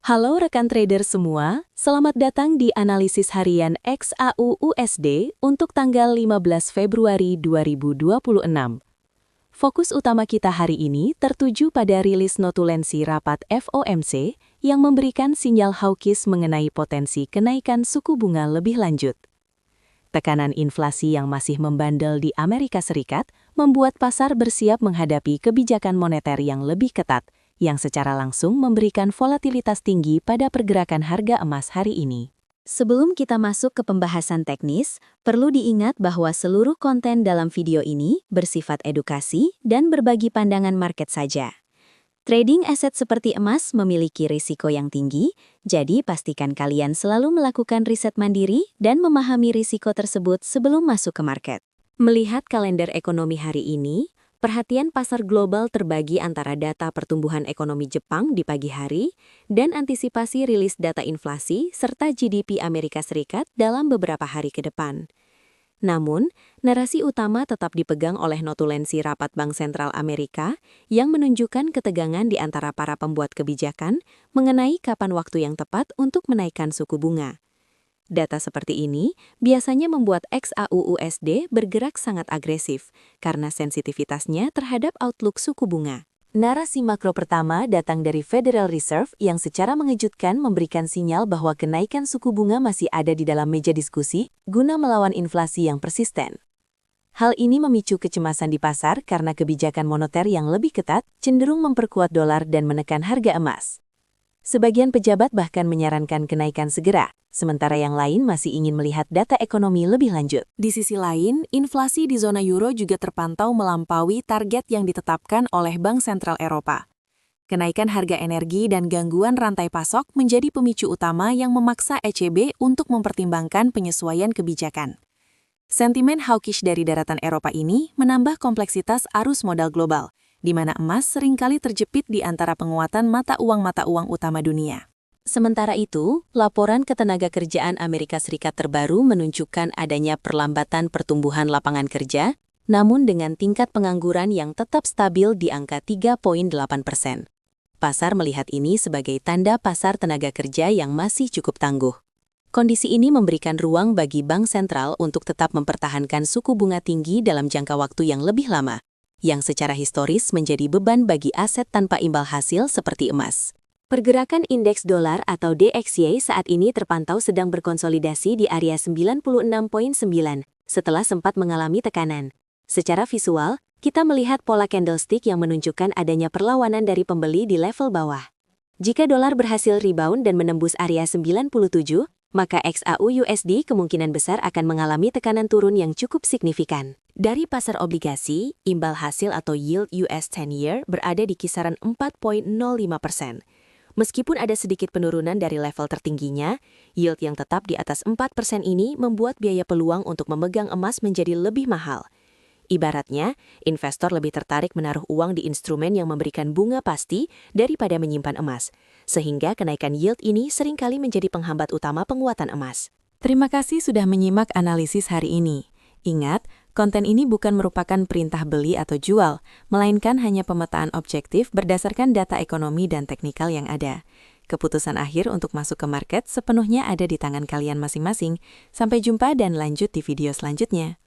Halo rekan trader semua, selamat datang di analisis harian XAU-USD untuk tanggal 15 Februari 2026. Fokus utama kita hari ini tertuju pada rilis notulensi rapat FOMC yang memberikan sinyal hawkish mengenai potensi kenaikan suku bunga lebih lanjut. Tekanan inflasi yang masih membandel di Amerika Serikat membuat pasar bersiap menghadapi kebijakan moneter yang lebih ketat, yang secara langsung memberikan volatilitas tinggi pada pergerakan harga emas hari ini. Sebelum kita masuk ke pembahasan teknis, perlu diingat bahwa seluruh konten dalam video ini bersifat edukasi dan berbagi pandangan market saja. Trading aset seperti emas memiliki risiko yang tinggi, jadi pastikan kalian selalu melakukan riset mandiri dan memahami risiko tersebut sebelum masuk ke market. Melihat kalender ekonomi hari ini, perhatian pasar global terbagi antara data pertumbuhan ekonomi Jepang di pagi hari dan antisipasi rilis data inflasi serta GDP Amerika Serikat dalam beberapa hari ke depan. Namun, narasi utama tetap dipegang oleh notulensi rapat Bank Sentral Amerika yang menunjukkan ketegangan di antara para pembuat kebijakan mengenai kapan waktu yang tepat untuk menaikkan suku bunga. Data seperti ini biasanya membuat XAU-USD bergerak sangat agresif karena sensitivitasnya terhadap outlook suku bunga. Narasi makro pertama datang dari Federal Reserve yang secara mengejutkan memberikan sinyal bahwa kenaikan suku bunga masih ada di dalam meja diskusi guna melawan inflasi yang persisten. Hal ini memicu kecemasan di pasar karena kebijakan moneter yang lebih ketat cenderung memperkuat dolar dan menekan harga emas. Sebagian pejabat bahkan menyarankan kenaikan segera, sementara yang lain masih ingin melihat data ekonomi lebih lanjut. Di sisi lain, inflasi di zona euro juga terpantau melampaui target yang ditetapkan oleh Bank Sentral Eropa. Kenaikan harga energi dan gangguan rantai pasok menjadi pemicu utama yang memaksa ECB untuk mempertimbangkan penyesuaian kebijakan. Sentimen hawkish dari daratan Eropa ini menambah kompleksitas arus modal global, di mana emas seringkali terjepit di antara penguatan mata uang utama dunia. Sementara itu, laporan ketenagakerjaan Amerika Serikat terbaru menunjukkan adanya perlambatan pertumbuhan lapangan kerja, namun dengan tingkat pengangguran yang tetap stabil di angka 3,8%. Pasar melihat ini sebagai tanda pasar tenaga kerja yang masih cukup tangguh. Kondisi ini memberikan ruang bagi bank sentral untuk tetap mempertahankan suku bunga tinggi dalam jangka waktu yang lebih lama, yang secara historis menjadi beban bagi aset tanpa imbal hasil seperti emas. Pergerakan indeks dolar atau DXY saat ini terpantau sedang berkonsolidasi di area 96,9 setelah sempat mengalami tekanan. Secara visual, kita melihat pola candlestick yang menunjukkan adanya perlawanan dari pembeli di level bawah. Jika dolar berhasil rebound dan menembus area 97, maka XAU-USD kemungkinan besar akan mengalami tekanan turun yang cukup signifikan. Dari pasar obligasi, imbal hasil atau yield US 10-year berada di kisaran 4,05%. Meskipun ada sedikit penurunan dari level tertingginya, yield yang tetap di atas 4% ini membuat biaya peluang untuk memegang emas menjadi lebih mahal. Ibaratnya, investor lebih tertarik menaruh uang di instrumen yang memberikan bunga pasti daripada menyimpan emas, sehingga kenaikan yield ini seringkali menjadi penghambat utama penguatan emas. Terima kasih sudah menyimak analisis hari ini. Ingat, konten ini bukan merupakan perintah beli atau jual, melainkan hanya pemetaan objektif berdasarkan data ekonomi dan teknikal yang ada. Keputusan akhir untuk masuk ke market sepenuhnya ada di tangan kalian masing-masing. Sampai jumpa dan lanjut di video selanjutnya.